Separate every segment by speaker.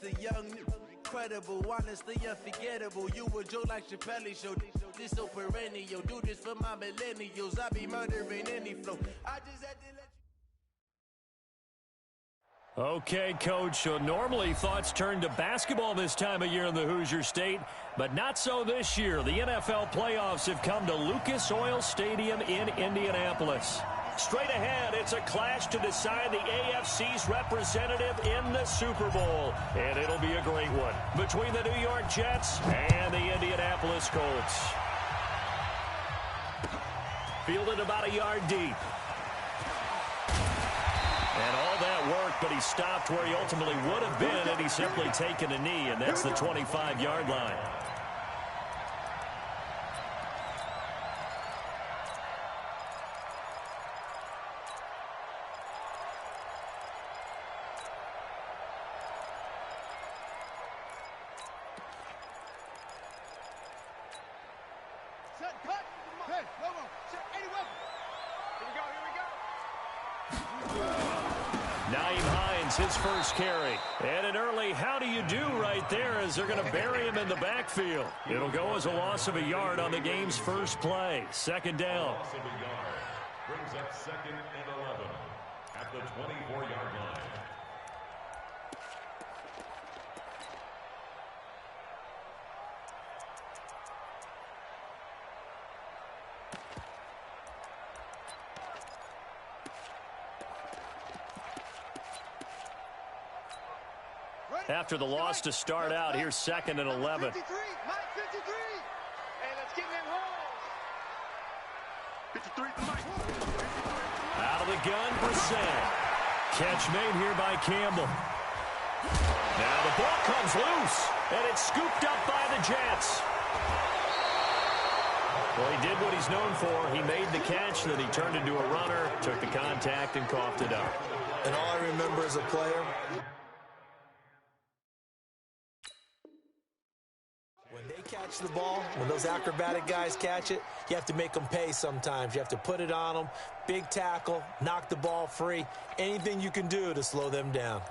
Speaker 1: The young, incredible, honestly unforgettable. You a joke like Chappelle Show. This so perennial. Do this for my millennials. I be murdering any flow. I just had to let you.
Speaker 2: Okay, Coach, so normally thoughts turn to basketball this time of year in the Hoosier State, but not so this year. The NFL playoffs have come to Lucas Oil Stadium in Indianapolis. Straight ahead, it's a clash to decide the AFC's representative in the Super Bowl, and it'll be a great one between the New York Jets and the Indianapolis Colts. Fielded about a yard deep. And all that work, but he stopped where he ultimately would have been had he simply taken a knee, and that's the 25-yard line. His first carry. And an early how do you do right there as they're going to bury him in the backfield. It'll go as a loss of a yard on the game's first play. Second down.
Speaker 3: Loss of a yard. Brings up 2nd and 11 at the 24-yard line.
Speaker 2: After the loss to start out, here's 2nd and 11.
Speaker 4: 53, Mike 53. Hey, let's get them holes. 53 to Mike.
Speaker 2: Out of the gun, Brissett. Catch made here by Campbell. Now the ball comes loose, and it's scooped up by the Jets. Well, he did what he's known for. He made the catch, then he turned into a runner, took the contact, and coughed it up.
Speaker 5: And all I remember as a player, catch the ball, when those acrobatic guys catch it, you have to make them pay sometimes. You have to put it on them, big tackle, knock the ball free, anything you can do to slow them down.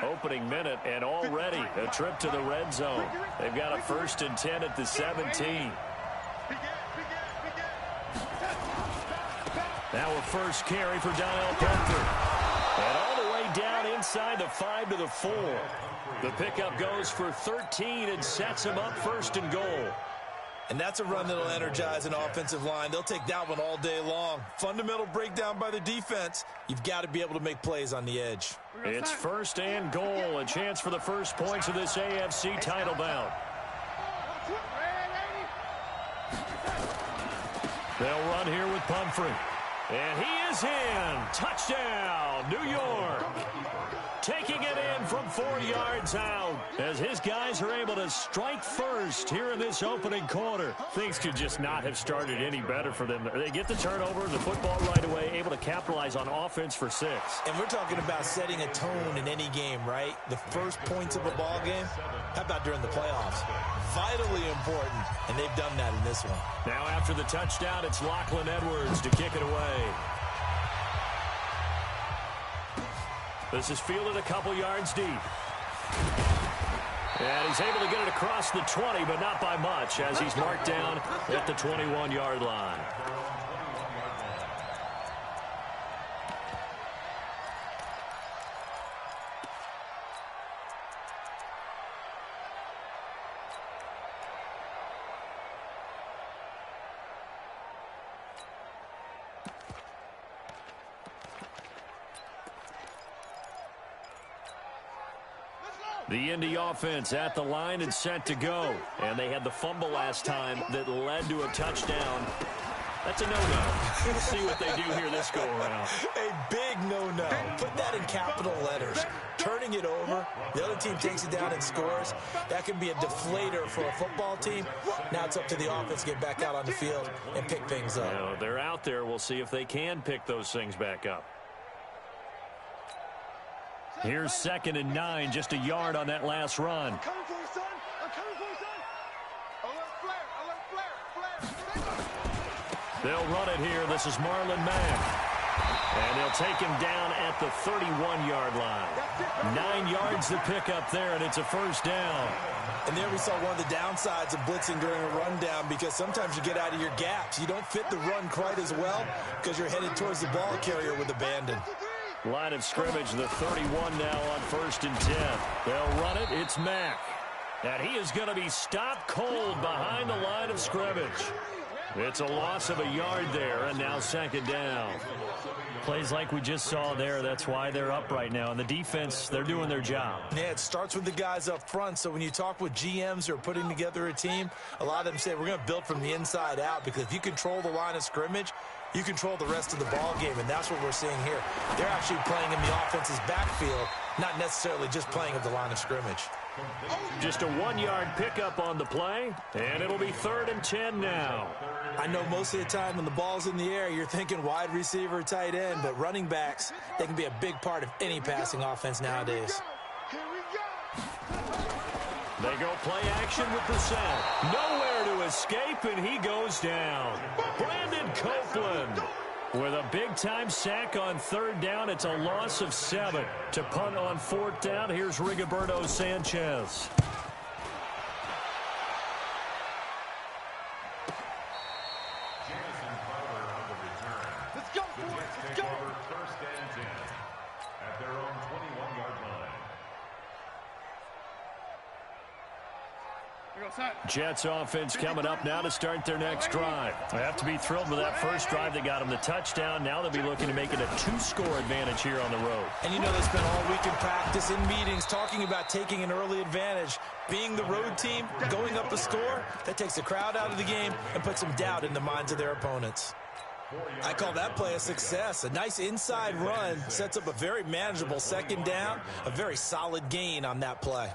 Speaker 2: Opening minute, and already a trip to the red zone. They've got a 1st and 10 at the 17. Now a first carry for Donnell Pumphrey. And all the way down inside the 5 to the 4. The pickup goes for 13 and sets him up 1st and goal.
Speaker 5: And that's a run that'll energize an offensive line. They'll take that one all day long. Fundamental breakdown by the defense. You've got to be able to make plays on the edge.
Speaker 2: It's 1st and goal. A chance for the first points of this AFC title bout. They'll run here with Pumphrey. And he is in. Touchdown, New York. Taking it in from 4 yards out as his guys are able to strike first here in this opening quarter. Things could just not have started any better for them. They get the turnover, the football right away, able to capitalize on offense for 6.
Speaker 5: And we're talking about setting a tone in any game, right? The first points of a ball game. How about during the playoffs? Vitally important, and they've done that in this one.
Speaker 2: Now after the touchdown, it's Lachlan Edwards to kick it away. This is fielded a couple yards deep. And he's able to get it across the 20, but not by much, as he's marked down at the 21-yard line. The Indy offense at the line and set to go. And they had the fumble last time that led to a touchdown. That's a no-no. We'll see what they do here this go-around.
Speaker 5: A big no-no. Put that in capital letters. Turning it over, the other team takes it down and scores. That can be a deflator for a football team. Now it's up to the offense to get back out on the field and pick things up.
Speaker 2: Now, they're out there. We'll see if they can pick those things back up. Here's 2nd and 9, just a yard on that last run.
Speaker 4: I'm coming for you, son. I'm coming for you, son. Alert flare.
Speaker 2: They'll run it here. This is Marlon Mack. And they'll take him down at the 31-yard line. 9 yards to pick up there, and it's a first down.
Speaker 5: And there we saw one of the downsides of blitzing during a rundown, because sometimes you get out of your gaps. You don't fit the run quite as well because you're headed towards the ball carrier with abandon.
Speaker 2: Line of scrimmage, the 31 now on 1st and 10. They'll run it. It's Mack. And he is going to be stopped cold behind the line of scrimmage. It's a loss of a yard there, and now 2nd down. Plays like we just saw there, that's why they're up right now. And the defense, they're doing their job.
Speaker 5: Yeah, it starts with the guys up front. So when you talk with GMs who are putting together a team, a lot of them say we're going to build from the inside out, because if you control the line of scrimmage, you control the rest of the ball game, and that's what we're seeing here. They're actually playing in the offense's backfield, not necessarily just playing at the line of scrimmage.
Speaker 2: Just a 1-yard pickup on the play, and it'll be 3rd and 10 now.
Speaker 5: I know most of the time when the ball's in the air, you're thinking wide receiver, tight end, but running backs, they can be a big part of any passing offense nowadays.
Speaker 2: They go play action with the set. Nowhere to escape, and he goes down. Brandon Copeland with a big-time sack on 3rd down. It's a loss of 7. To punt on 4th down, here's Rigoberto Sanchez.
Speaker 4: Let's go, boys. Let's go.
Speaker 3: 1st and 10 at their own 21-yard line.
Speaker 2: Jets offense coming up now to start their next drive. They have to be thrilled with that first drive that got them the touchdown. Now they'll be looking to make it a 2-score advantage here on the road.
Speaker 5: And you know, they spent all week in practice, in meetings, talking about taking an early advantage. Being the road team, going up a score, that takes the crowd out of the game and puts some doubt in the minds of their opponents. I call that play a success. A nice inside run sets up a very manageable 2nd down, a very solid gain on that play.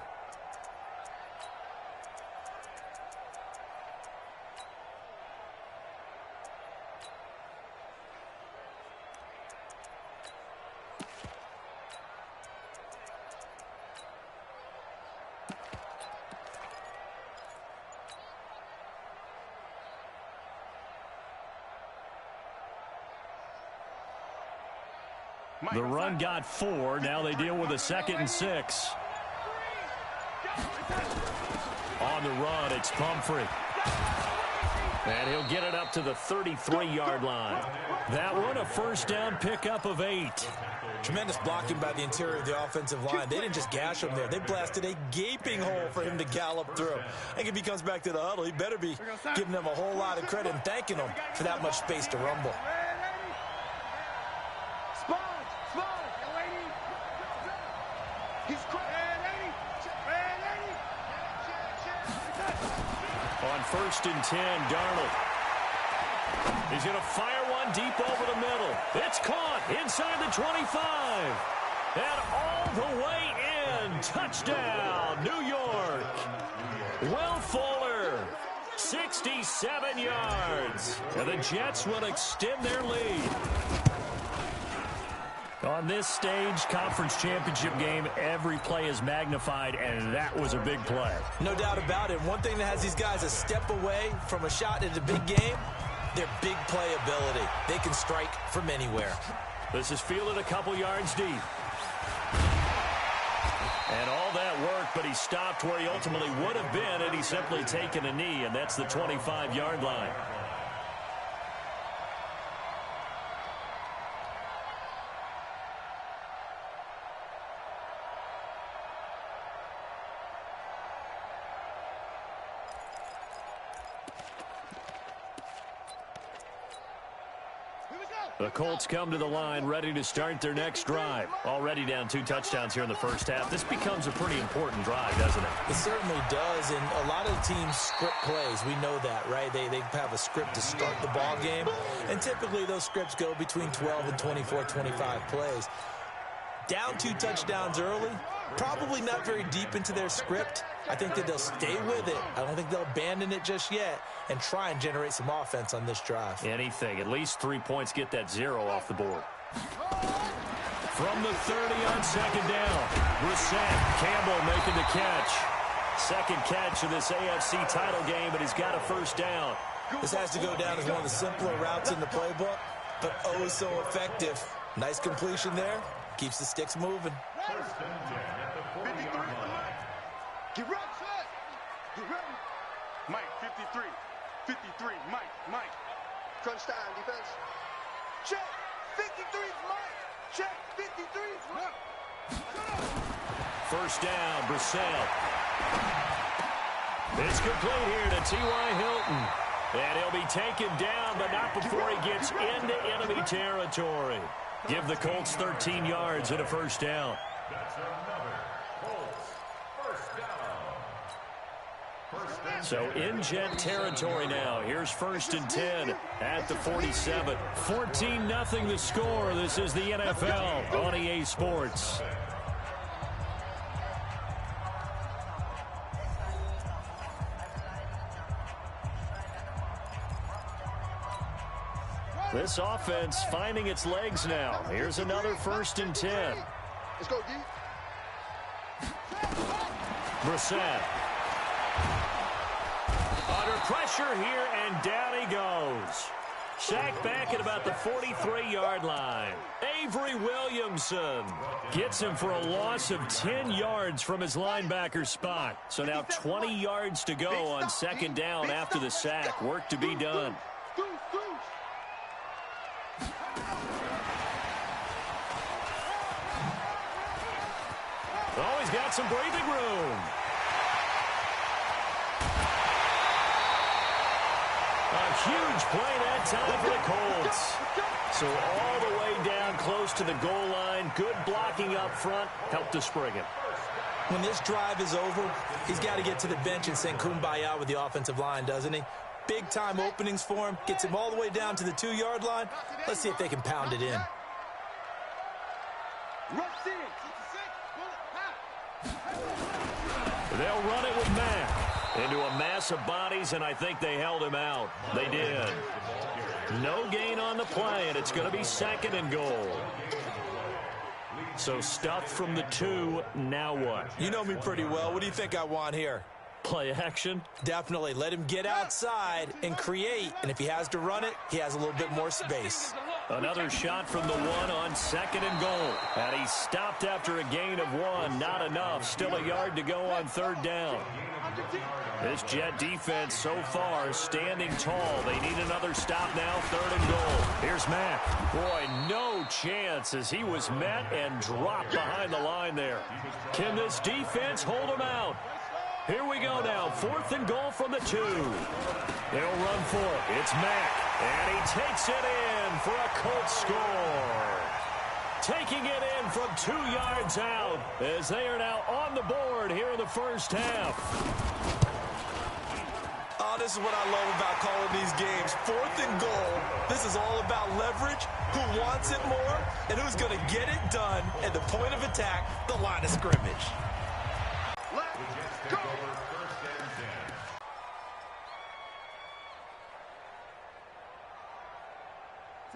Speaker 2: The run got 4. Now they deal with a 2nd and 6. On the run, it's Pumphrey. And he'll get it up to the 33-yard line. That one, a 1st down pickup of 8.
Speaker 5: Tremendous blocking by the interior of the offensive line. They didn't just gash him there. They blasted a gaping hole for him to gallop through. I think if he comes back to the huddle, he better be giving them a whole lot of credit and thanking them for that much space to rumble.
Speaker 2: On 1st and 10, Darnold. He's going to fire one deep over the middle. It's caught inside the 25. And all the way in. Touchdown, New York. Will Fuller, 67 yards. And the Jets will extend their lead. On this stage, conference championship game, every play is magnified, and that was a big play.
Speaker 5: No doubt about it. One thing that has these guys a step away from a shot at a big game, their big play ability. They can strike from anywhere.
Speaker 2: This is fielded a couple yards deep. And all that work, but he stopped where he ultimately would have been had he simply taken a knee, and that's the 25-yard line. The Colts come to the line ready to start their next drive. Already down 2 touchdowns here in the first half. This becomes a pretty important drive, doesn't it?
Speaker 5: It certainly does, and a lot of teams script plays. We know that, right? They have a script to start the ball game, and typically those scripts go between 12 and 24, 25 plays. Down 2 touchdowns early, probably not very deep into their script. I think that they'll stay with it. I don't think they'll abandon it just yet and try and generate some offense on this drive.
Speaker 2: Anything. At least 3 points, get that 0 off the board. From the 30 on second down. Brissett, Campbell making the catch. Second catch of this AFC title game, and he's got a first down.
Speaker 5: This has to go down as one of the simpler routes in the playbook, but oh so effective. Nice completion there. Keeps the sticks moving.
Speaker 3: First and 10 at the 40-yard line.
Speaker 4: Get ready, son. Get ready. Mike, 53. 53. Mike. Crunch time, defense. Check. 53's Mike. Check. 53's Mike.
Speaker 2: First down, Brissett. It's complete here to T.Y. Hilton. And he'll be taken down, but not before he gets into enemy territory. Give the Colts 13 yards and a first down.
Speaker 3: That's another Colts first down.
Speaker 2: So in Jet territory now. Here's first and 10 at the 47. 14-0 the score. This is the NFL on EA Sports. This offense finding its legs now. Here's another first and 10.
Speaker 4: Let's go, D.
Speaker 2: Brissett. Under pressure here, and down he goes. Sacked back at about the 43-yard line. Avery Williamson gets him for a loss of 10 yards from his linebacker spot. So now 20 yards to go on second down after the sack. Work to be done. Oh, he's got some breathing room. A huge play that time for the Colts. So all the way down close to the goal line. Good blocking up front. Helped to spring him.
Speaker 5: When this drive is over, he's got to get to the bench and sing Kumbaya with the offensive line, doesn't he? Big-time openings for him. Gets him all the way down to the 2-yard line. Let's see if they can pound it in.
Speaker 2: They'll run it with Mack into a mass of bodies, and I think they held him out. They did. No gain on the play, and it's going to be second and goal. So stuffed from the 2, now what?
Speaker 5: You know me pretty well. What do you think I want here?
Speaker 2: Play action?
Speaker 5: Definitely. Let him get outside and create, and if he has to run it, he has a little bit more space.
Speaker 2: Another shot from the 1 on second and goal. And he stopped after a gain of 1. Not enough. Still a yard to go on third down. This Jet defense so far standing tall. They need another stop now. Third and goal. Here's Mack. Boy, no chance as he was met and dropped behind the line there. Can this defense hold him out? Here we go now. Fourth and goal from the 2. They'll run for it. It's Mack. And he takes it in for a Colts score. Taking it in from 2 yards out as they are now on the board here in the first half.
Speaker 5: Oh, this is what I love about calling these games. Fourth and goal. This is all about leverage, who wants it more, and who's going to get it done at the point of attack, the line of scrimmage.
Speaker 3: Let's go. First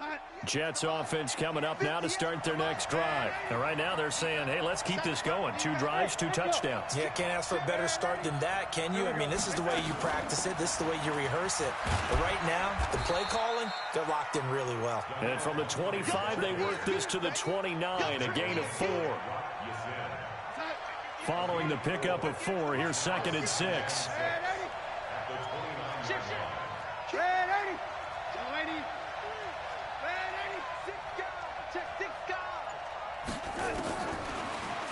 Speaker 3: and 10.
Speaker 2: Jets offense coming up now to start their next drive. And right now they're saying, hey, let's keep this going. 2 drives, 2 touchdowns.
Speaker 5: Yeah, can't ask for a better start than that, can you? I mean, this is the way you practice it. This is the way you rehearse it. But right now, the play calling, they're locked in really well.
Speaker 2: And from the 25, they work this to the 29, a gain of 4. Following the pickup of 4, here's second and 6.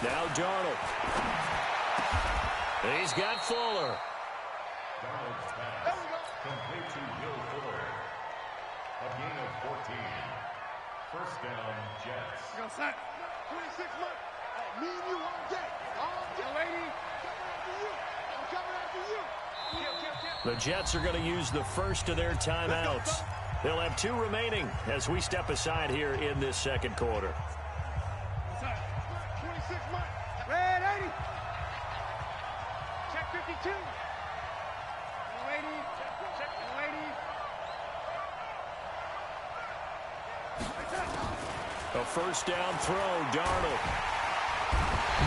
Speaker 2: Now Darnold. He's got Fuller.
Speaker 3: Darnold's pass complete to Will Fuller. A gain of 14. First down, Jets.
Speaker 4: 26 months. Me and you all day. Lady. I'm coming after you.
Speaker 2: The Jets are going to use the first of their timeouts. They'll have 2 remaining as we step aside here in this second quarter.
Speaker 4: 26 months. Red 80. Check 52. Lady. Check lady.
Speaker 2: A first down throw, Darnold.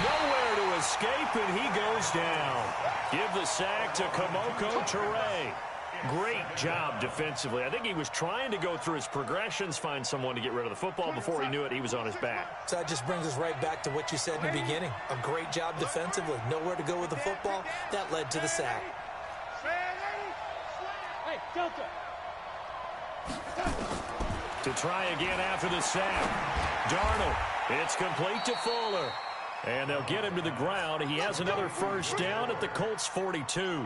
Speaker 2: Nowhere to escape, and he goes down. Give the sack to COMP-ocke. Great job defensively. I think he was trying to go through his progressions, find someone to get rid of the football. Before he knew it, he was on his back.
Speaker 5: So that just brings us right back to what you said in the beginning. A great job defensively. Nowhere to go with the football. That led to the sack.
Speaker 6: Hey, Delta.
Speaker 2: To try again after the sack. Darnold. It's complete to Fuller. And they'll get him to the ground. He has another first down at the Colts 42.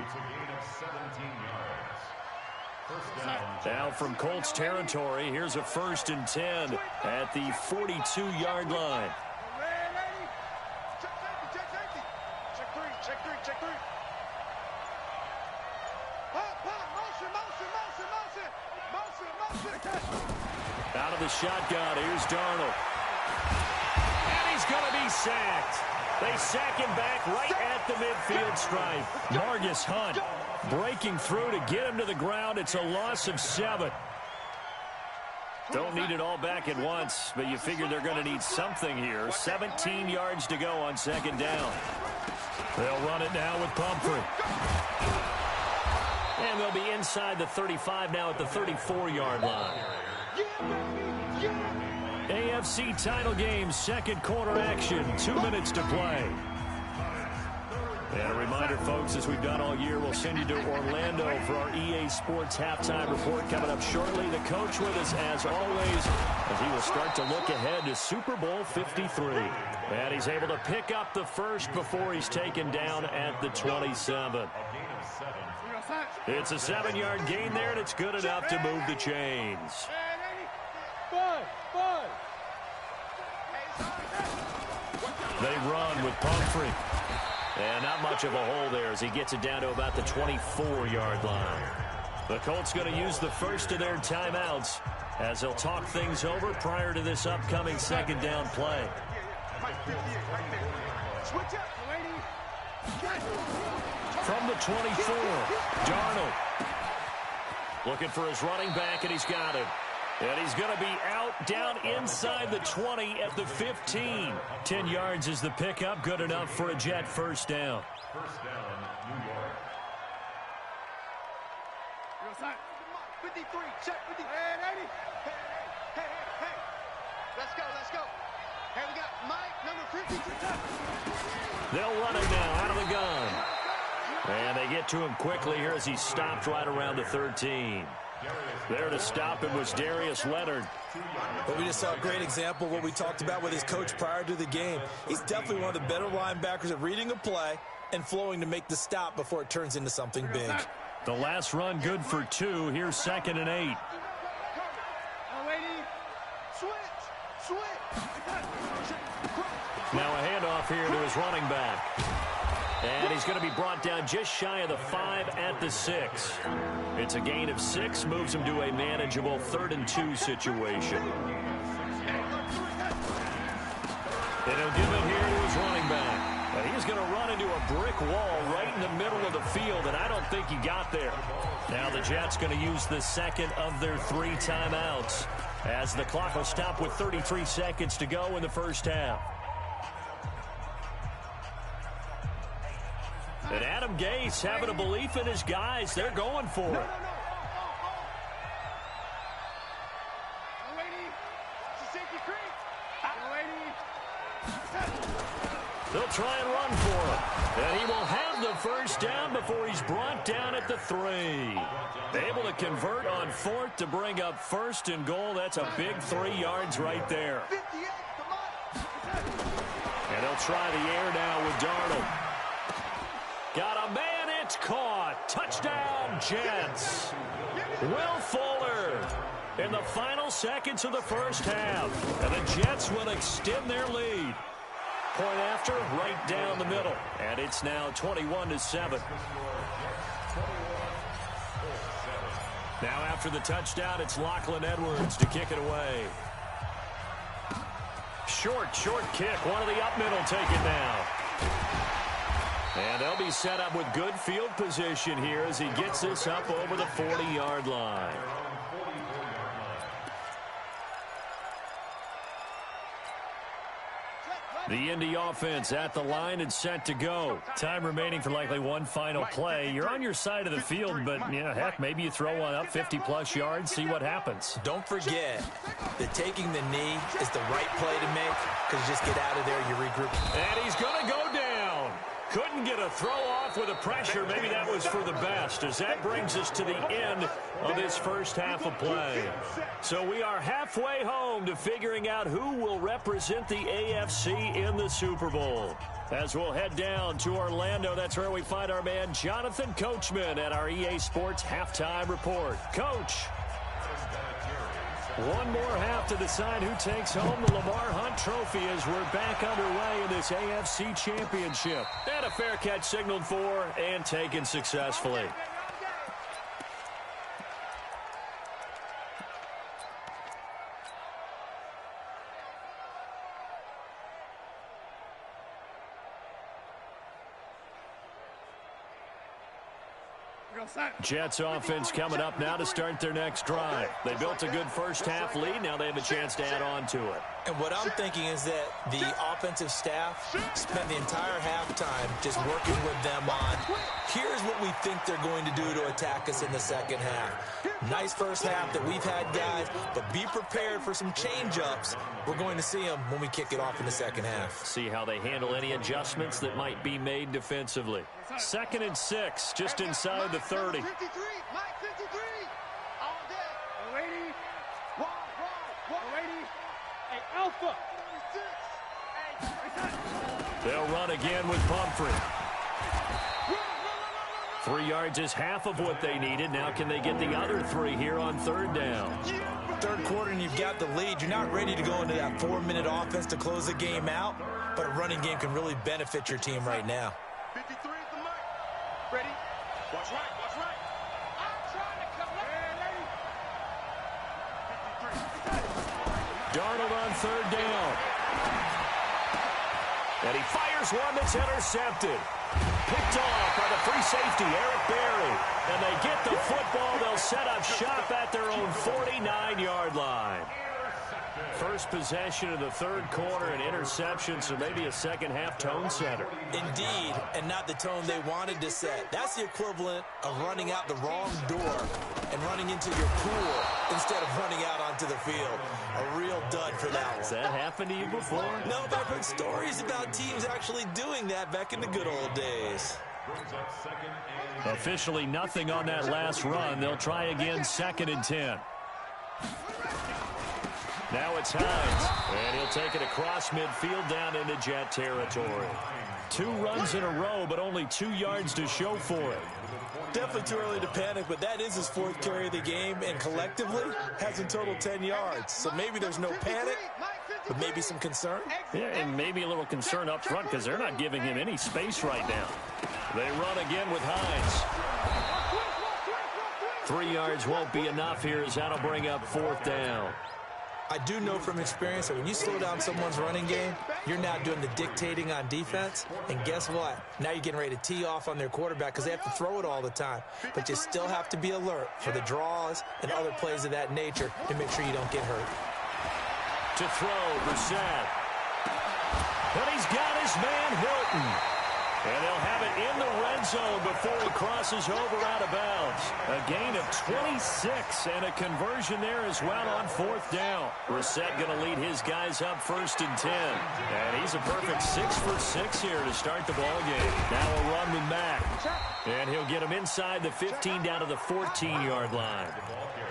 Speaker 2: Now from Colts territory, here's a 1st and 10 at the 42-yard line.
Speaker 4: Check three. Motion.
Speaker 2: Out of the shotgun, here's Darnold. And he's going to be sacked. They sack him back right at the midfield stripe. Margus Hunt breaking through to get him to the ground. It's a loss of 7. Don't need it all back at once, but you figure they're going to need something here. 17 yards to go on 2nd down. They'll run it now with Pumphrey. And they'll be inside the 35 now at the 34-yard line. AFC title game, 2nd quarter action, 2 minutes to play. And a reminder, folks, as we've done all year, we'll send you to Orlando for our EA Sports halftime report coming up shortly. The coach with us, as always, as he will start to look ahead to Super Bowl 53. And he's able to pick up the first before he's taken down at the 27. It's a 7-yard gain there, and it's good enough to move the chains. They run with Pumphrey. And not much of a hole there as he gets it down to about the 24-yard line. The Colts going to use the first of their timeouts as they'll talk things over prior to this upcoming 2nd down play. From the 24, Darnold. Looking for his running back, and he's got him. And he's going to be out down inside the 20 at the 15. 10 yards is the pickup. Good enough for a Jet first down.
Speaker 3: First down, New York.
Speaker 4: 53, check 50. Hey. Let's go. Hey, we got Mike, number 50.
Speaker 2: They'll run him now out of the gun. And they get to him quickly here as he stopped right around the 13. There to stop him was Darius Leonard.
Speaker 5: But we just saw a great example of what we talked about with his coach prior to the game. He's definitely one of the better linebackers at reading a play and flowing to make the stop before it turns into something big.
Speaker 2: The last run good for 2. Here's 2nd and 8. Now a handoff here to his running back. And he's going to be brought down just shy of the 5 at the 6. It's a gain of 6, moves him to a manageable 3rd and 2 situation. And he'll give it here to his running back. And he's going to run into a brick wall right in the middle of the field, and I don't think he got there. Now the Jets going to use the 2nd of their 3 timeouts as the clock will stop with 33 seconds to go in the first half. And Adam Gase having a belief in his guys. They're going for it. They'll try and run for him. And he will have the first down before he's brought down at the 3. Able to convert on 4th to bring up 1st and goal. That's a big 3 yards right there. And they'll try the air now with Darnold. Got a man, it's caught. Touchdown, Jets. Will Fuller in the final seconds of the first half. And the Jets will extend their lead. Point after, right down the middle. And it's now 21-7. Now after the touchdown, it's Lachlan Edwards to kick it away. Short kick. One of the up middle take it now. And they'll be set up with good field position here as he gets this up over the 40-yard line. The Indy offense at the line and set to go. Time remaining for likely one final play. You're on your side of the field, but, you know, heck, maybe you throw one up 50-plus yards, see what happens.
Speaker 5: Don't forget that taking the knee is the right play to make, because you just get out of there, you regroup.
Speaker 2: And he's going to go down. Couldn't get a throw off with the pressure. Maybe that was for the best, as that brings us to the end of this first half of play. So we are halfway home to figuring out who will represent the AFC in the Super Bowl. As we'll head down to Orlando, that's where we find our man Jonathan Coachman at our EA Sports Halftime Report. Coach. One more half to decide who takes home the Lamar Hunt Trophy as we're back underway in this AFC Championship. And a fair catch signaled for and taken successfully. Jets offense coming up now to start their next drive. They built a good first half lead. Now they have a chance to add on to it.
Speaker 5: And what I'm thinking is that the offensive staff spent the entire halftime just working with them on, here's what we think they're going to do to attack us in the second half. Nice first half that we've had, guys, but be prepared for some change-ups. We're going to see them when we kick it off in the second half.
Speaker 2: See how they handle any adjustments that might be made defensively. 2nd and 6, just inside the 30.
Speaker 4: 53, Mike 53, all day. Lady, lady, hey, Alpha. 56.
Speaker 2: They'll run again with Pumphrey. 3 yards is half of what they needed. Now can they get the other 3 here on 3rd down?
Speaker 5: Third quarter and you've got the lead. You're not ready to go into that 4-minute offense to close the game out, but a running game can really benefit your team right now.
Speaker 4: 53 is the Mike. Ready? Watch right, watch right. I'm trying to come left. 53.
Speaker 2: Darnold on 3rd down. And he fires one that's intercepted. Picked off by the free safety, Eric Berry. And they get the football. They'll set up shop at their own 49-yard line. First possession of the 3rd quarter, an interception, so maybe a second-half tone setter.
Speaker 5: Indeed, and not the tone they wanted to set. That's the equivalent of running out the wrong door and running into your pool instead of running out onto the field. A real dud for that one.
Speaker 2: Has that happened to you before?
Speaker 5: No, but I've heard stories about teams actually doing that back in the good old days.
Speaker 2: Officially nothing on that last run. They'll try again, 2nd and 10. Now it's Hines, and he'll take it across midfield down into Jet territory. 2 runs in a row, but only 2 yards to show for it.
Speaker 5: Definitely too early to panic, but that is his 4th carry of the game, and collectively has in total 10 yards. So maybe there's no panic, but maybe some concern.
Speaker 2: Yeah, and maybe a little concern up front because they're not giving him any space right now. They run again with Hines. 3 yards won't be enough here as that'll bring up 4th down.
Speaker 5: I do know from experience that when you slow down someone's running game, you're now doing the dictating on defense. And guess what? Now you're getting ready to tee off on their quarterback because they have to throw it all the time. But you still have to be alert for the draws and other plays of that nature to make sure you don't get hurt.
Speaker 2: To throw, Brissett. But he's got his man Hilton. And they'll have it in the red zone before he crosses over out of bounds. A gain of 26 and a conversion there as well on 4th down. Brissett going to lead his guys up 1st and 10. And he's a perfect 6 for 6 here to start the ball game. Now a run with Mack. And he'll get him inside the 15 down to the 14-yard line.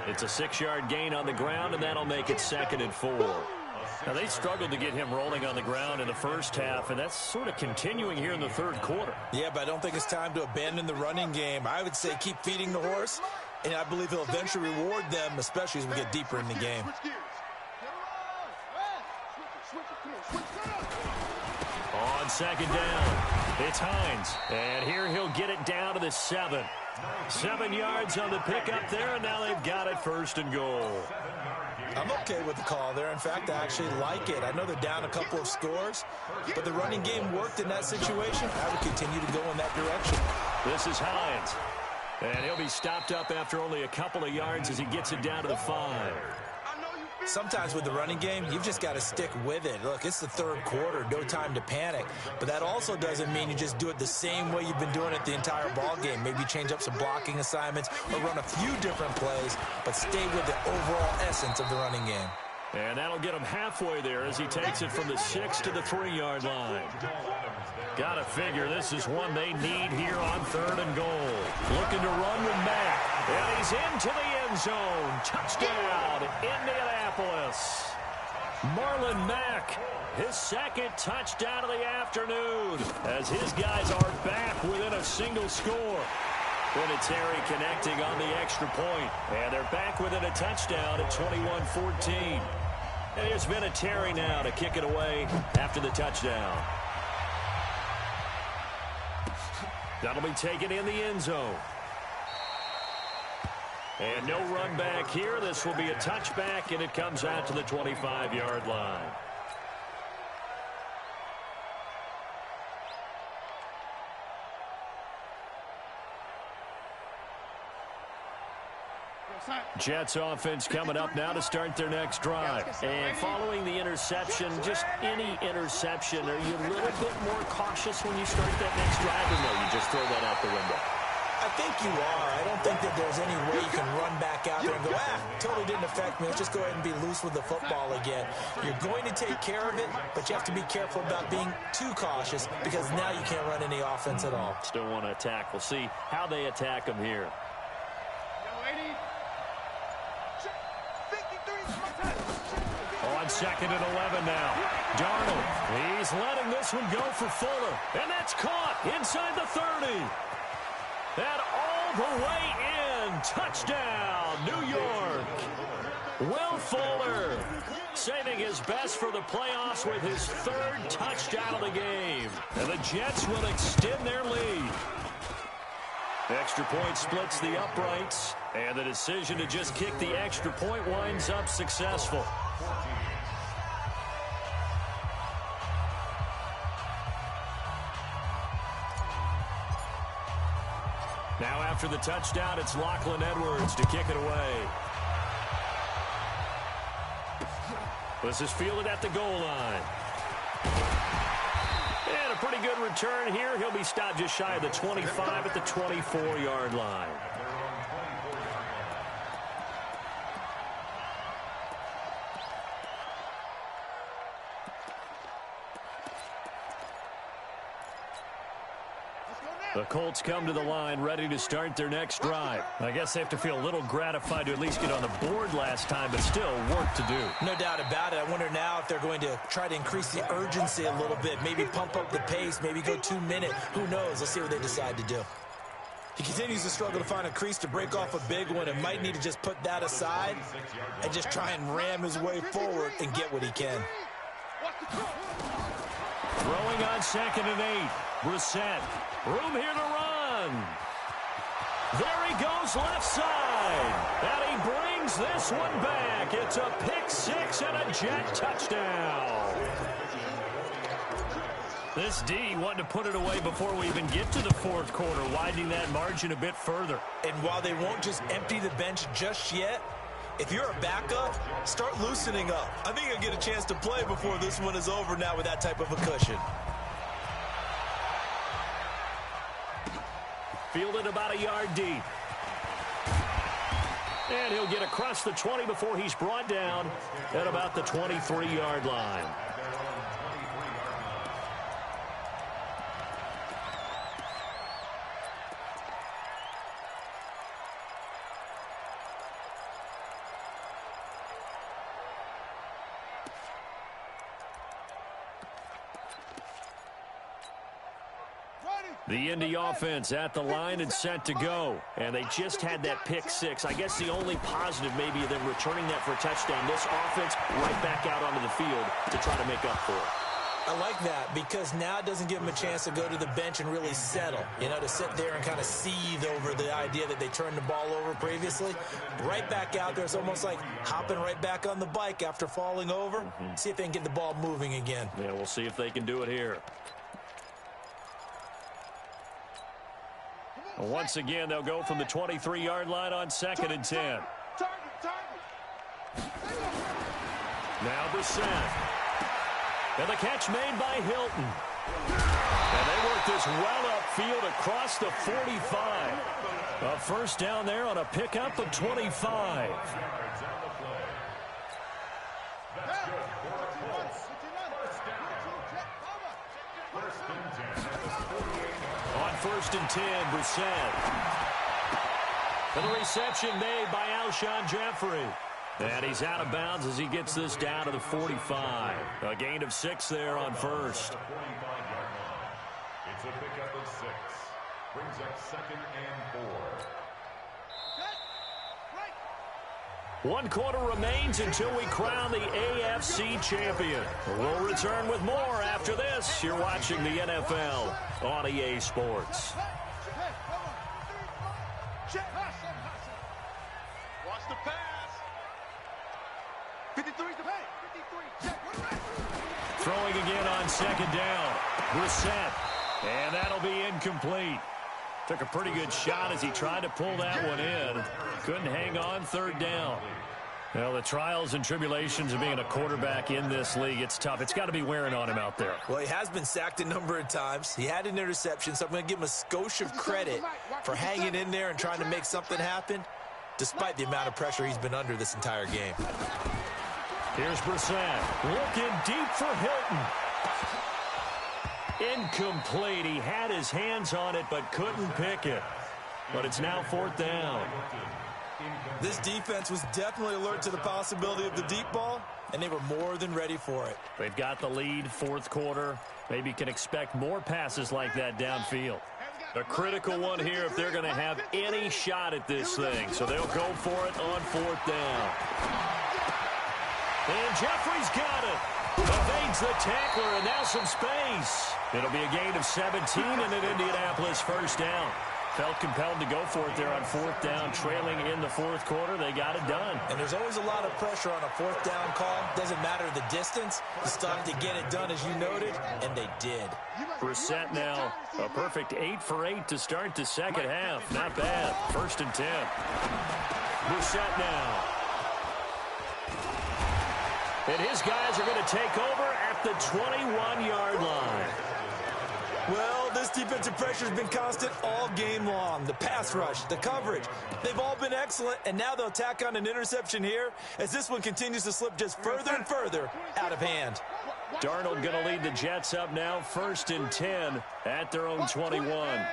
Speaker 2: It's a 6-yard gain on the ground, and that'll make it 2nd and 4. Now, they struggled to get him rolling on the ground in the first half, and that's sort of continuing here in the 3rd quarter.
Speaker 5: Yeah, but I don't think it's time to abandon the running game. I would say keep feeding the horse, and I believe he'll eventually reward them, especially as we get deeper in the game.
Speaker 2: On 2nd down, it's Hines, and here he'll get it down to the 7. 7 yards on the pickup there, and now they've got it 1st and goal.
Speaker 5: I'm okay with the call there. In fact, I actually like it. I know they're down a couple of scores, but the running game worked in that situation. I would continue to go in that direction.
Speaker 2: This is Hines, and he'll be stopped up after only a couple of yards as he gets it down to the 5.
Speaker 4: I know you
Speaker 5: Sometimes with the running game, you've just got to stick with it. Look, it's the third quarter, no time to panic. But that also doesn't mean you just do it the same way you've been doing it the entire ball game. Maybe change up some blocking assignments or run a few different plays, but stay with the overall essence of the running game.
Speaker 2: And that'll get him halfway there as he takes it from the 6 to the 3-yard line. Got to figure this is one they need here on 3rd and goal. Looking to run with Mack. And he's into the end zone. Touchdown, Indianapolis. Marlon Mack, his second touchdown of the afternoon, as his guys are back within a single score. Terry connecting on the extra point. And they're back within a touchdown at 21-14. And there's been a Terry now to kick it away after the touchdown. That'll be taken in the end zone. And no run back here. This will be a touchback, and it comes out to the 25-yard line. Jets offense coming up now to start their next drive. And following the interception, just any interception, are you a little bit more cautious when you start that next drive, or no, you just throw that out the window?
Speaker 5: I think you are. I don't think that there's any way you can run back out there and go, totally didn't affect me. Let's just go ahead and be loose with the football again. You're going to take care of it, but you have to be careful about being too cautious because now you can't run any offense at all.
Speaker 2: Still want to attack. We'll see how they attack them here. On 2nd and 11 now. Darnold, he's letting this one go for Fuller. And that's caught inside the 30. And all the way in. Touchdown, New York. Will Fuller saving his best for the playoffs with his 3rd touchdown of the game. And the Jets will extend their lead. Extra point splits the uprights. And the decision to just kick the extra point winds up successful. Now after the touchdown, it's Lachlan Edwards to kick it away. This is fielded at the goal line. And a pretty good return here. He'll be stopped just shy of the 25 at the 24-yard line. The Colts come to the line ready to start their next drive. I guess they have to feel a little gratified to at least get on the board last time, but still work to do.
Speaker 5: No doubt about it. I wonder now if they're going to try to increase the urgency a little bit, maybe pump up the pace, maybe go 2 minute. Who knows? Let's see what they decide to do. He continues to struggle to find a crease to break off a big one and might need to just put that aside and just try and ram his way forward and get what he can.
Speaker 2: Throwing on 2nd and 8. Brissett. Room here to run. There he goes left side. And he brings this one back. It's a pick 6 and a Jet touchdown. This D wanted to put it away before we even get to the 4th quarter, widening that margin a bit further.
Speaker 5: And while they won't just empty the bench just yet, if you're a backup, start loosening up. I think you'll get a chance to play before this one is over now with that type of a cushion.
Speaker 2: Fielded about a yard deep. And he'll get across the 20 before he's brought down at about the 23-yard line. The Indy offense at the line and set to go. And they just had that pick 6. I guess the only positive maybe of them returning that for a touchdown. This offense right back out onto the field to try to make up for it.
Speaker 5: I like that because now it doesn't give them a chance to go to the bench and really settle. You know, to sit there and kind of seethe over the idea that they turned the ball over previously. Right back out there. It's almost like hopping right back on the bike after falling over. See if they can get the ball moving again.
Speaker 2: Yeah, we'll see if they can do it here. Once again, they'll go from the 23-yard line on 2nd and 10. Now Brissett. And the catch made by Hilton. And they work this well upfield across the 45. A first down there on a pickup of 25. On 1st and 10, Brissett. And the reception made by Alshon Jeffrey. And he's out of bounds as he gets this down to the 45. A gain of 6 there on first.
Speaker 3: It's a pickup of 6. Brings up 2nd and 4.
Speaker 2: 1 quarter remains until we crown the AFC champion. We'll return with more after this. You're watching the NFL on EA Sports.
Speaker 4: Watch the pass. 53's the pay. 53.
Speaker 2: Throwing again on 2nd down. Brissett. And that'll be incomplete. Took a pretty good shot as he tried to pull that one in. Couldn't hang on 3rd down. Well, the trials and tribulations of being a quarterback in this league, it's tough. It's got to be wearing on him out there.
Speaker 5: Well, he has been sacked a number of times. He had an interception, so I'm going to give him a skosh of credit for hanging in there and trying to make something happen, despite the amount of pressure he's been under this entire game.
Speaker 2: Here's Brissett looking deep for Hilton. Incomplete. He had his hands on it but couldn't pick it. But it's now 4th down.
Speaker 5: This defense was definitely alert to the possibility of the deep ball, and they were more than ready for it.
Speaker 2: They've got the lead, 4th quarter. Maybe can expect more passes like that downfield. A critical one here if they're going to have any shot at this thing. So they'll go for it on 4th down. And Jeffrey's got it. Evades the tackler, and now some space. It'll be a gain of 17 and an Indianapolis first down. Felt compelled to go for it there on 4th down, trailing in the 4th quarter. They got it done.
Speaker 5: And there's always a lot of pressure on a 4th down call. Doesn't matter the distance. You still have to get it done, as you noted, and they did.
Speaker 2: Brissett now a perfect 8 for 8 to start the second half. Not bad. 1st and 10. Brissett now. And his guys are going to take over at the 21-yard line.
Speaker 5: Well, this defensive pressure has been constant all game long. The pass rush, the coverage, they've all been excellent, and now they'll tack on an interception here as this one continues to slip just further and further out of hand.
Speaker 2: Darnold going to lead the Jets up now, 1st and 10 at their own 21.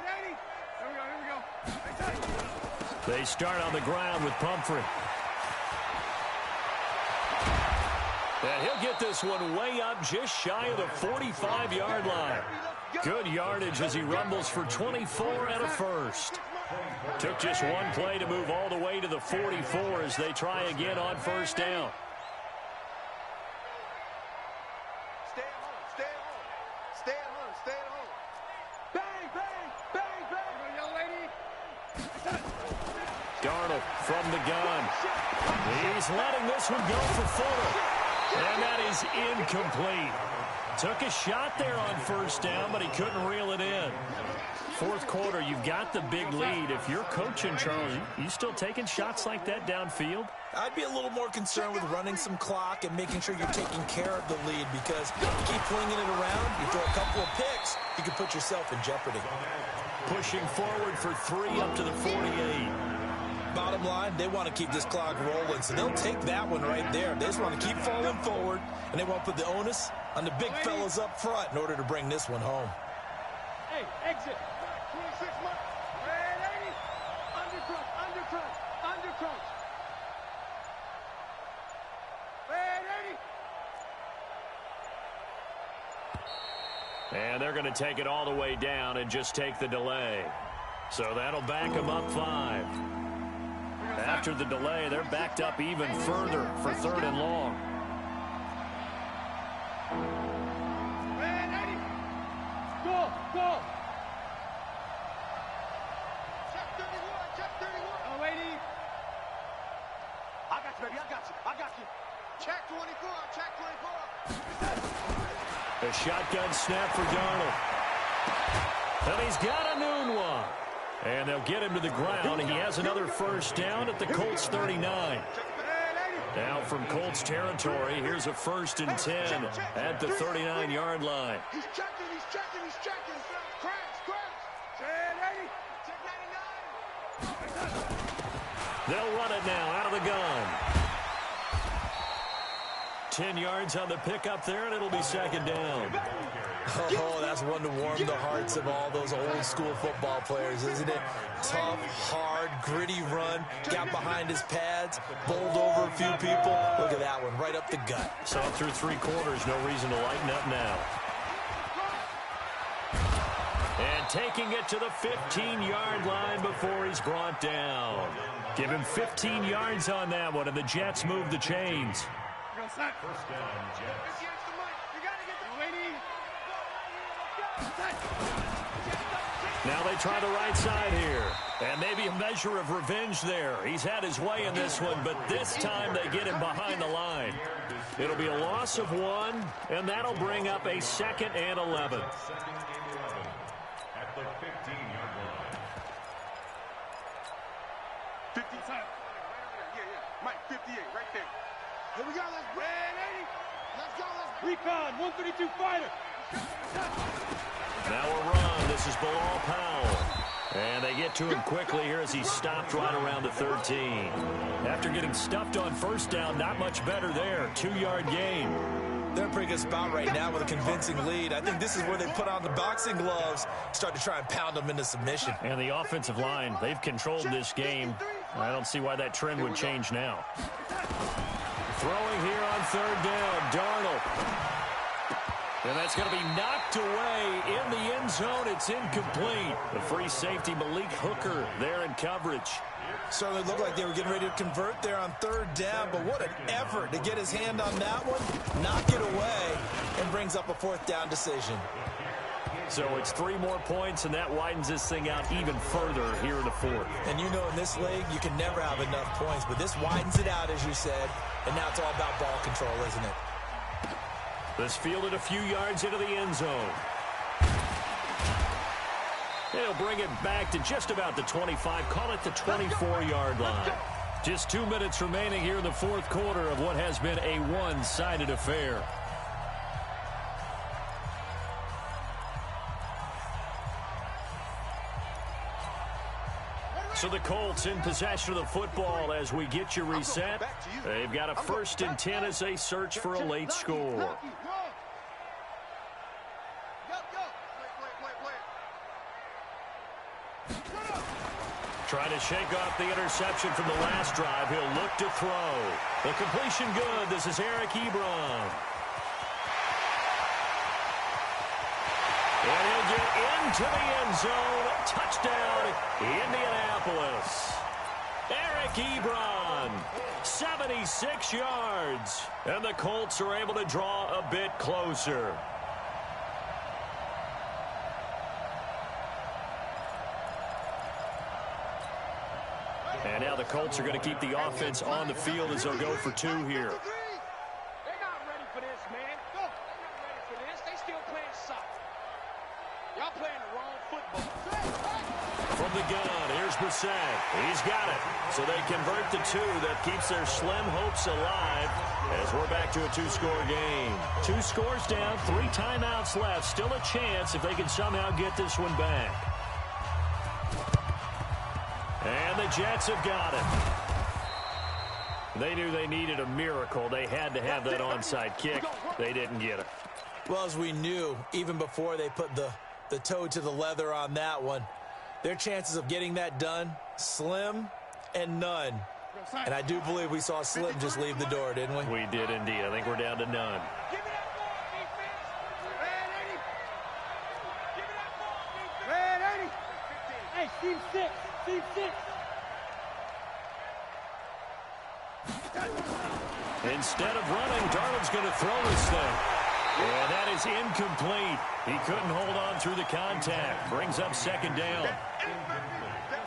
Speaker 2: They start on the ground with Pumphrey. And he'll get this one way up just shy of the 45-yard line. Good yardage as he rumbles for 24 and a first. Took just one play to move all the way to the 44 as they try again on 1st down.
Speaker 4: Stay at home. Stay at home. Stay at home. Stay at home. Bang, bang, bang, bang. Young lady.
Speaker 2: Darnold from the gun. He's letting this one go for Fuller. And that is incomplete. Took a shot there on 1st down, but he couldn't reel it in. 4th quarter, you've got the big lead. If you're coaching, Charles, you still taking shots like that downfield?
Speaker 5: I'd be a little more concerned with running some clock and making sure you're taking care of the lead, because if you keep flinging it around, you throw a couple of picks, you can put yourself in jeopardy.
Speaker 2: Pushing forward for 3 up to the 48.
Speaker 5: Bottom line, they want to keep this clock rolling, so they'll take that one right there. They just want to keep falling forward, and they want to put the onus on the big fellas up front in order to bring this one home.
Speaker 4: Hey, exit. 26 months. Hey, 80. Undercrunch, undercrunch, undercrunch. Hey, 80.
Speaker 2: And they're going to take it all the way down and just take the delay. So that'll back them up 5. After the delay, they're backed up even further for 3rd and long.
Speaker 4: Go, go. Check 31, check 31. Oh, 80. I got you, baby, I got you, I got you. Check 24, check 24.
Speaker 2: A shotgun snap for Darnold. And he's got a noon one. And they'll get him to the ground. He has another first down at the Colts 39. Now from Colts territory, here's a 1st and 10 at the 39-yard line.
Speaker 4: He's checking. Crash. Check 99.
Speaker 2: They'll run it now out of the gun. 10 yards on the pickup there, and it'll be 2nd down.
Speaker 5: Oh, that's one to warm the hearts of all those old-school football players, isn't it? Tough, hard, gritty run, got behind his pads, bowled over a few people. Look at that one, right up the gut.
Speaker 2: So through 3 quarters, no reason to lighten up now. And taking it to the 15-yard line before he's brought down. Give him 15 yards on that one, and the Jets move the chains.
Speaker 3: First down, Jets.
Speaker 2: Now they try the right side here. And maybe a measure of revenge there. He's had his way in this one, but this time they get him behind the line. It'll be a loss of 1, and that'll bring up a 2nd and 11.
Speaker 3: 2nd and 11 at the 15-yard line.
Speaker 4: 50. Yeah. Mike, 58, right there. Here we go. Let's go. Let's go.
Speaker 6: Recon, 132 fighter.
Speaker 2: Now a run. This is Bilal Powell. And they get to him quickly here as he stopped right around the 13. After getting stuffed on 1st down, not much better there. 2-yard gain.
Speaker 5: They're in a pretty good spot right now with a convincing lead. I think this is where they put on the boxing gloves, start to try and pound them into submission.
Speaker 2: And the offensive line, they've controlled this game. I don't see why that trend would change now. Throwing here on 3rd down, Darnold. And that's going to be knocked away in the end zone. It's incomplete. The free safety, Malik Hooker, there in coverage.
Speaker 5: Certainly looked like they were getting ready to convert there on 3rd down, but what an effort to get his hand on that one, knock it away, and brings up a 4th down decision.
Speaker 2: So it's 3 more points, and that widens this thing out even further here in the 4th.
Speaker 5: And you know in this league, you can never have enough points, but this widens it out, as you said, and now it's all about ball control, isn't it?
Speaker 2: This fielded a few yards into the end zone. They'll bring it back to just about the 25, call it the 24-yard line. Just 2 minutes remaining here in the 4th quarter of what has been a one-sided affair. So the Colts in possession of the football as we get you reset. They've got a 1st and 10 as they search for a late score. Trying to shake off the interception from the last drive. He'll look to throw. The completion good. This is Eric Ebron. And he'll get into the end zone. Touchdown, Indianapolis. Eric Ebron, 76 yards. And the Colts are able to draw a bit closer. And now the Colts are going to keep the offense on the field as they'll go for 2 here.
Speaker 6: They're not ready for this, man. They're not ready for this. They still playing soccer. Y'all playing the wrong football.
Speaker 2: From the gun, here's Brissett. He's got it. So they convert the 2. That keeps their slim hopes alive as we're back to a 2-score game. 2 scores down, 3 timeouts left. Still a chance if they can somehow get this one back. And the Jets have got it. They knew they needed a miracle. They had to have that onside kick. They didn't get it.
Speaker 5: Well, as we knew, even before they put the toe to the leather on that one, their chances of getting that done, slim and none. And I do believe we saw Slim just leave the door, didn't we?
Speaker 2: We did indeed. I think we're down to none.
Speaker 6: Give me that ball, defense. Red 80. Hey, team 6. Team 6.
Speaker 2: Instead of running, Darnold's going to throw this thing. And that is incomplete. He couldn't hold on through the contact. Brings up 2nd down.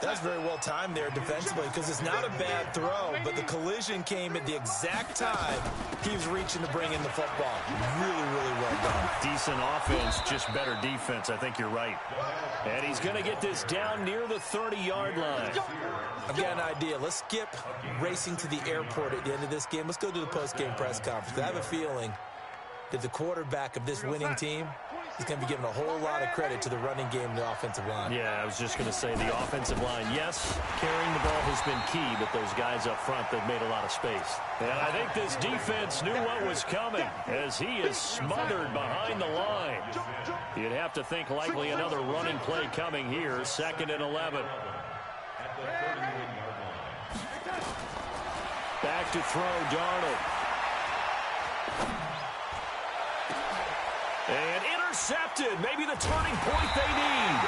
Speaker 5: That's very well timed there defensively because it's not a bad throw, but the collision came at the exact time he was reaching to bring in the football. Really, really well done.
Speaker 2: Decent offense, just better defense. I think you're right. And he's going to get this down near the 30-yard line.
Speaker 5: I've got an idea. Let's skip racing to the airport at the end of this game. Let's go to the post-game press conference. I have a feeling that the quarterback of this winning team is going to be given a whole lot of credit to the running game and the offensive line.
Speaker 2: Yeah, I was just going to say the offensive line, yes, carrying the ball has been key, but those guys up front, they've made a lot of space. And I think this defense knew what was coming as he is smothered behind the line. You'd have to think likely another running play coming here, 2nd and 11. Back to throw, Darnold. And intercepted. Maybe the turning point they need.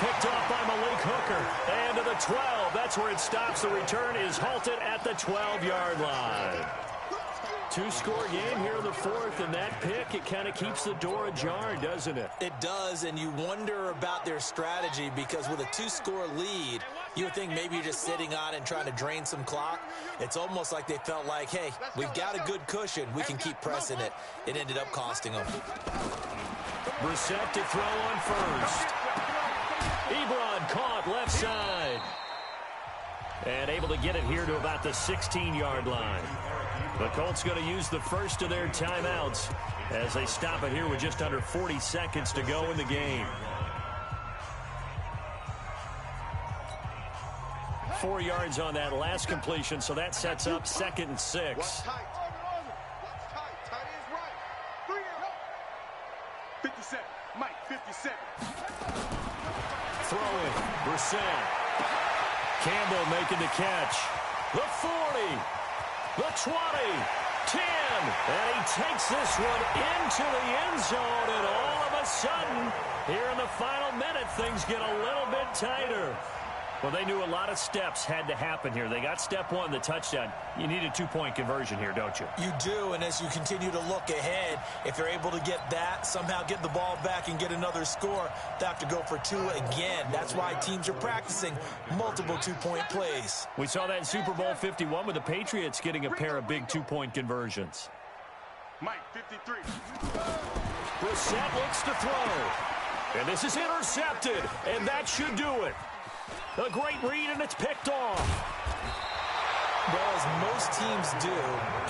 Speaker 2: Picked off by Malik Hooker. And to the 12. That's where it stops. The return is halted at the 12-yard line. Two-score game here in the 4th, and that pick, it kind of keeps the door ajar, doesn't it?
Speaker 5: It does, and you wonder about their strategy because with a 2-score lead, you would think maybe you're just sitting on it and trying to drain some clock. It's almost like they felt like, hey, we've got a good cushion. We can keep pressing it. It ended up costing them.
Speaker 2: Brissett to throw on first. Ebron caught left side. And able to get it here to about the 16-yard line. The Colts going to use the first of their timeouts as they stop it here with just under 40 seconds to go in the game. 4 yards on that last completion, so that sets up 2nd and 6.
Speaker 4: 57, Mike, 57.
Speaker 2: Throwing, Brissett. Campbell making the catch. The 40, the 20, 10, and he takes this one into the end zone, and all of a sudden, here in the final minute, things get a little bit tighter. Well, they knew a lot of steps had to happen here. They got step 1, the touchdown. You need a 2-point conversion here, don't you?
Speaker 5: You do, and as you continue to look ahead, if they're able to get that, somehow get the ball back and get another score, they have to go for 2 again. That's why teams are practicing multiple 2-point plays.
Speaker 2: We saw that in Super Bowl 51 with the Patriots getting a pair of big 2-point conversions.
Speaker 4: Mike, 53.
Speaker 2: Brissett looks to throw. And this is intercepted, and that should do it. A great read, and it's picked off.
Speaker 5: Well, as most teams do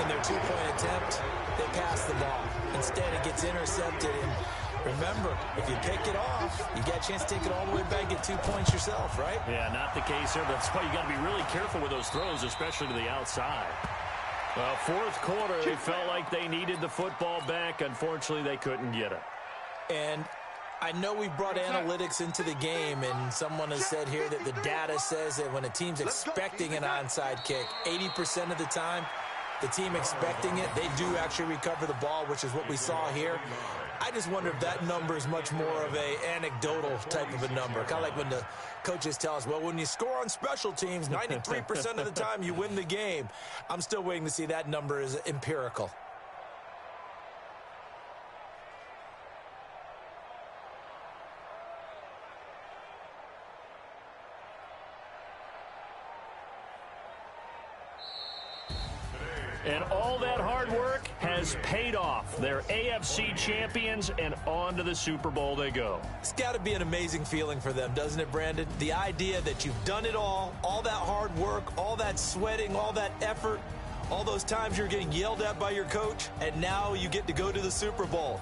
Speaker 5: in their 2-point attempt, they pass the ball. Instead, it gets intercepted. And remember, if you pick it off, you got a chance to take it all the way back and get 2 points yourself, right?
Speaker 2: Yeah, not the case here. That's why you got to be really careful with those throws, especially to the outside. Well, 4th quarter, they felt like they needed the football back. Unfortunately, they couldn't get it.
Speaker 5: And I know we brought analytics into the game, and someone has said here that the data says that when a team's expecting an onside kick, 80% of the time, the team expecting it, they do actually recover the ball, which is what we saw here. I just wonder if that number is much more of a anecdotal type of a number. Kind of like when the coaches tell us, well, when you score on special teams, 93% of the time you win the game. I'm still waiting to see that number is empirical.
Speaker 2: And all that hard work has paid off. They're AFC champions, and on to the Super Bowl they go.
Speaker 5: It's got to be an amazing feeling for them, doesn't it, Brandon? The idea that you've done it all that hard work, all that sweating, all that effort, all those times you're getting yelled at by your coach, and now you get to go to the Super Bowl.